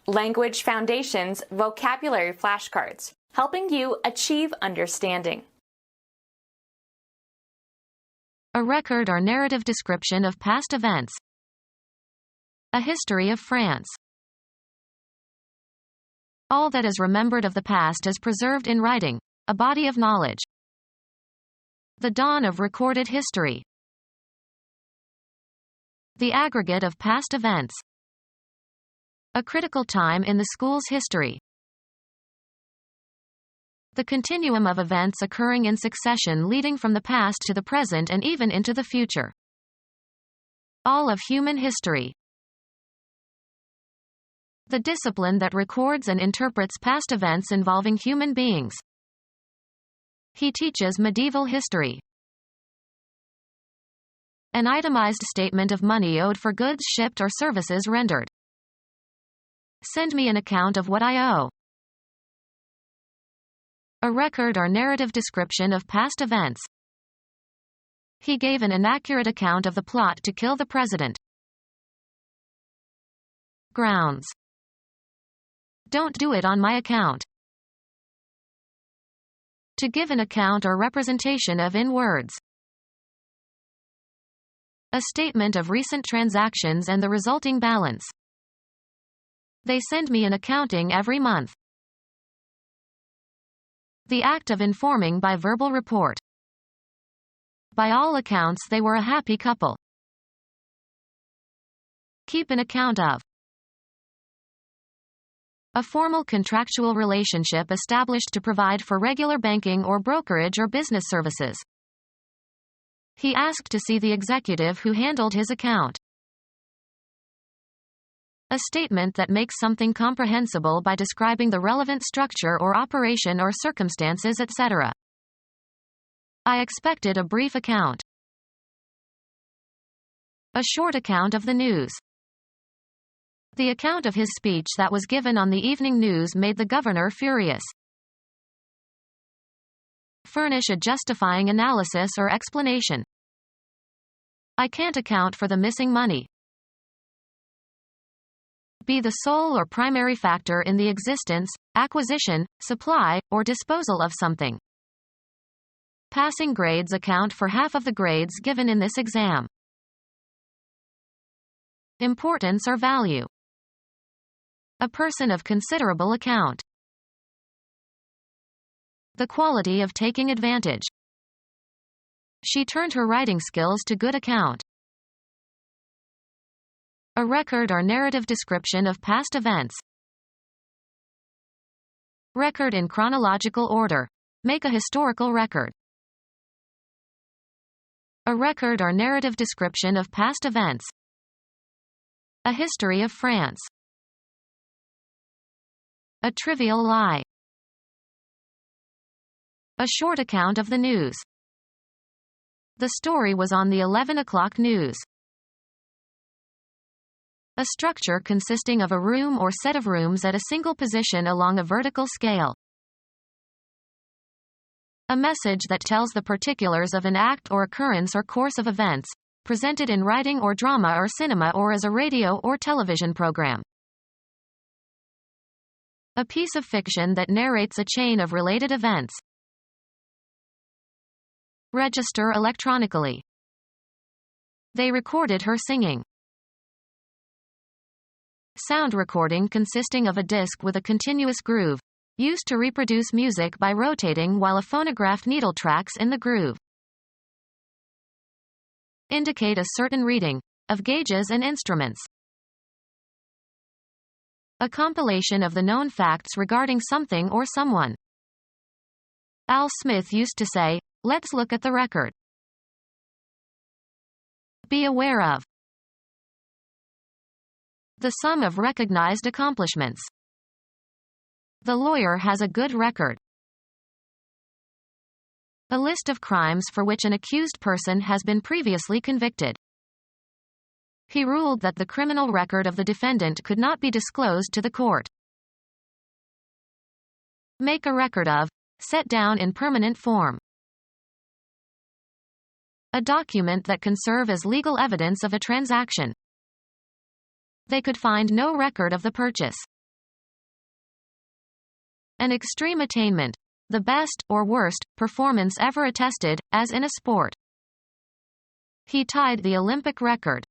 Language Foundations Vocabulary Flashcards, helping you achieve understanding. A record or narrative description of past events. A history of France. All that is remembered of the past is preserved in writing, a body of knowledge. The dawn of recorded history. The aggregate of past events. A critical time in the school's history. The continuum of events occurring in succession leading from the past to the present and even into the future. All of human history. The discipline that records and interprets past events involving human beings. He teaches medieval history. An itemized statement of money owed for goods shipped or services rendered. Send me an account of what I owe. A record or narrative description of past events. He gave an inaccurate account of the plot to kill the president. Grounds. Don't do it on my account. To give an account or representation of in words. A statement of recent transactions and the resulting balance. They send me an accounting every month. The act of informing by verbal report. By all accounts they were a happy couple. Keep an account of. A formal contractual relationship established to provide for regular banking or brokerage or business services. He asked to see the executive who handled his account. A statement that makes something comprehensible by describing the relevant structure or operation or circumstances, etc. I expected a brief account. A short account of the news. The account of his speech that was given on the evening news made the governor furious. Furnish a justifying analysis or explanation. I can't account for the missing money. Be the sole or primary factor in the existence, acquisition, supply, or disposal of something. Passing grades account for half of the grades given in this exam. Importance or value. A person of considerable account. The quality of taking advantage. She turned her writing skills to good account. A record or narrative description of past events. Record in chronological order. Make a historical record. A record or narrative description of past events. A history of France. A trivial lie. A short account of the news. The story was on the 11 o'clock news. A structure consisting of a room or set of rooms at a single position along a vertical scale. A message that tells the particulars of an act or occurrence or course of events, presented in writing or drama or cinema or as a radio or television program. A piece of fiction that narrates a chain of related events. Register electronically. They recorded her singing. Sound recording consisting of a disc with a continuous groove, used to reproduce music by rotating while a phonograph needle tracks in the groove. Indicate a certain reading, of gauges and instruments. A compilation of the known facts regarding something or someone. Al Smith used to say, "Let's look at the record." Be aware of. The sum of recognized accomplishments. The lawyer has a good record. A list of crimes for which an accused person has been previously convicted. He ruled that the criminal record of the defendant could not be disclosed to the court. Make a record of. Set down in permanent form. A document that can serve as legal evidence of a transaction. They could find no record of the purchase. An extreme attainment. The best, or worst, performance ever attested, as in a sport. He tied the Olympic record.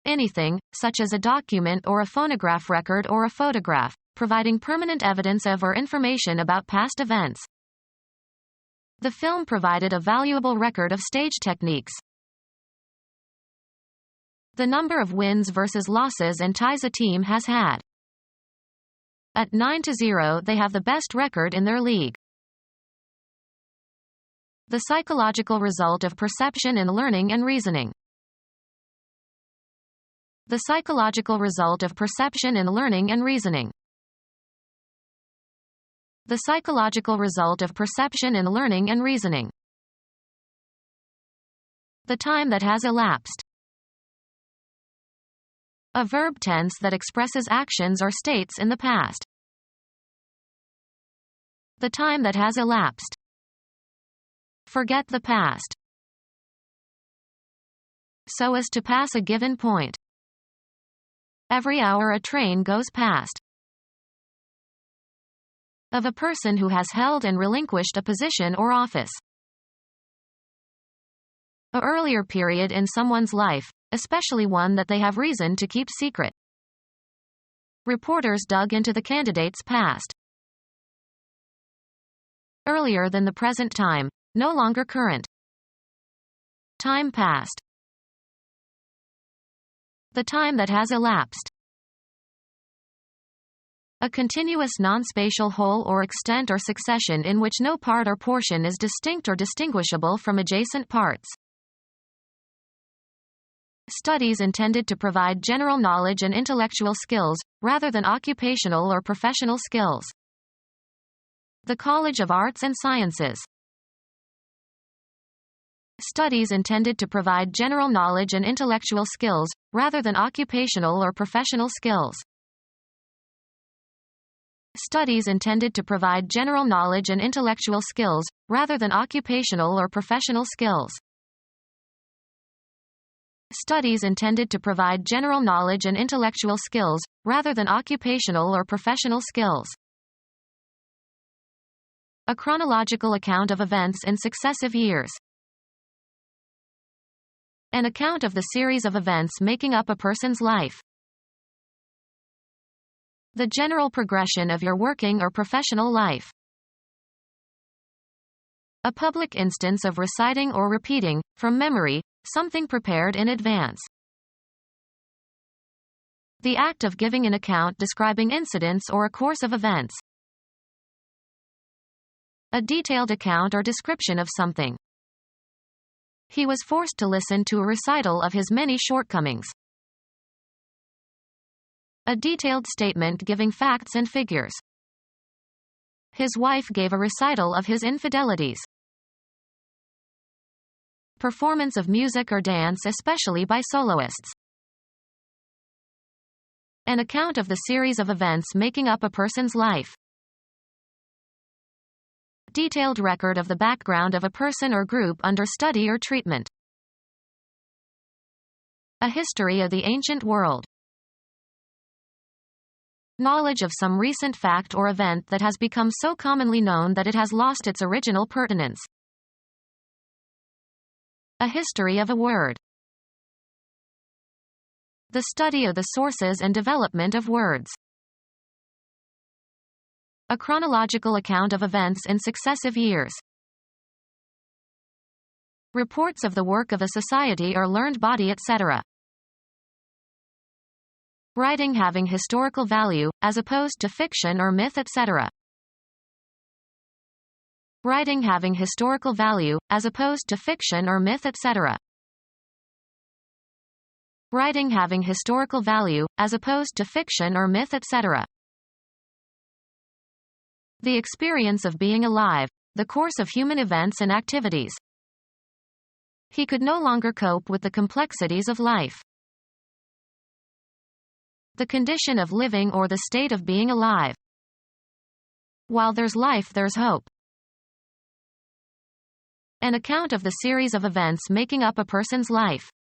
Anything, such as a document or a phonograph record or a photograph, providing permanent evidence of or information about past events. The film provided a valuable record of stage techniques. The number of wins versus losses and ties a team has had. At 9-0, they have the best record in their league. The psychological result of perception in learning and reasoning. The psychological result of perception in learning and reasoning. The psychological result of perception in learning and reasoning. The time that has elapsed. A verb tense that expresses actions or states in the past. The time that has elapsed. Forget the past. So as to pass a given point. Every hour a train goes past. Of a person who has held and relinquished a position or office. A earlier period in someone's life, especially one that they have reason to keep secret. Reporters dug into the candidate's past. Earlier than the present time, no longer current. Time past. The time that has elapsed. A continuous non-spatial whole or extent or succession in which no part or portion is distinct or distinguishable from adjacent parts. Studies intended to provide general knowledge and intellectual skills, rather than occupational or professional skills. The College of Arts and Sciences. Studies intended to provide general knowledge and intellectual skills, rather than occupational or professional skills. Studies intended to provide general knowledge and intellectual skills, rather than occupational or professional skills. Studies intended to provide general knowledge and intellectual skills, rather than occupational or professional skills. A chronological account of events in successive years. An account of the series of events making up a person's life. The general progression of your working or professional life. A public instance of reciting or repeating, from memory, something prepared in advance. The act of giving an account describing incidents or a course of events. A detailed account or description of something. He was forced to listen to a recital of his many shortcomings. A detailed statement giving facts and figures. His wife gave a recital of his infidelities. Performance of music or dance, especially by soloists. An account of the series of events making up a person's life. Detailed record of the background of a person or group under study or treatment. A history of the ancient world. Knowledge of some recent fact or event that has become so commonly known that it has lost its original pertinence. A history of a word. The study of the sources and development of words. A chronological account of events in successive years. Reports of the work of a society or learned body, etc. Writing having historical value, as opposed to fiction or myth, etc. Writing having historical value, as opposed to fiction or myth, etc. Writing having historical value, as opposed to fiction or myth, etc. The experience of being alive, the course of human events and activities. He could no longer cope with the complexities of life. The condition of living or the state of being alive. While there's life, there's hope. An account of the series of events making up a person's life.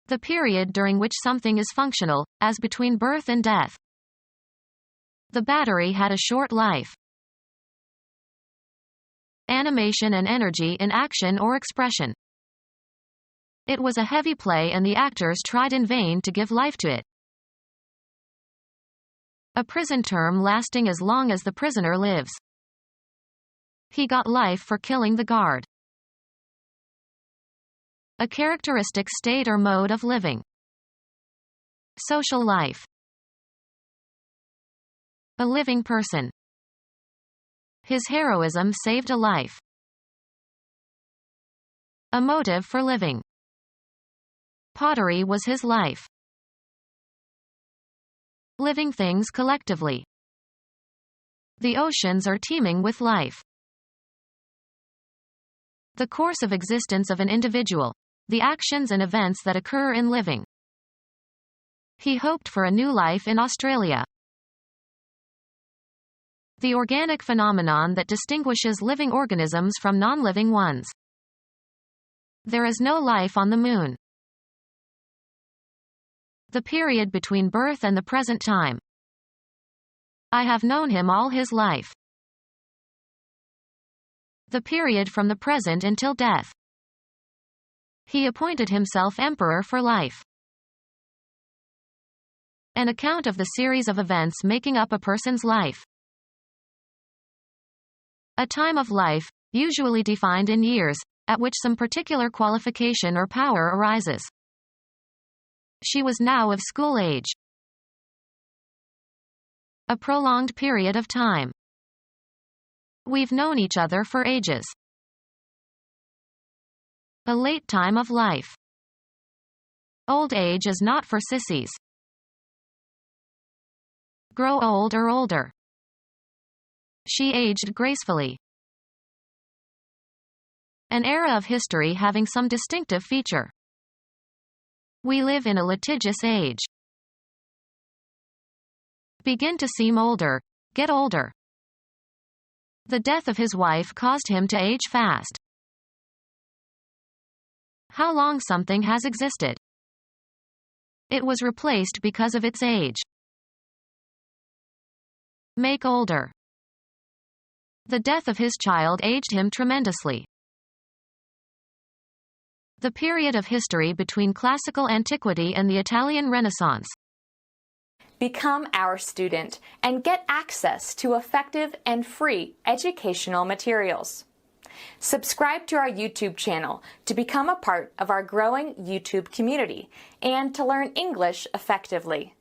The period during which something is functional, as between birth and death. The battery had a short life. Animation and energy in action or expression. It was a heavy play and the actors tried in vain to give life to it. A prison term lasting as long as the prisoner lives. He got life for killing the guard. A characteristic state or mode of living. Social life. A living person. His heroism saved a life. A motive for living. Pottery was his life. Living things collectively. The oceans are teeming with life. The course of existence of an individual. The actions and events that occur in living. He hoped for a new life in Australia. The organic phenomenon that distinguishes living organisms from non-living ones. There is no life on the moon. The period between birth and the present time. I have known him all his life. The period from the present until death. He appointed himself emperor for life. An account of the series of events making up a person's life. A time of life, usually defined in years, at which some particular qualification or power arises. She was now of school age. A prolonged period of time. We've known each other for ages. A late time of life. Old age is not for sissies. Grow old or older. She aged gracefully. An era of history having some distinctive feature. We live in a litigious age. Begin to seem older. Get older. The death of his wife caused him to age fast. How long something has existed. It was replaced because of its age. Make older. The death of his child aged him tremendously. The period of history between classical antiquity and the Italian Renaissance. Become our student and get access to effective and free educational materials. Subscribe to our YouTube channel to become a part of our growing YouTube community and to learn English effectively.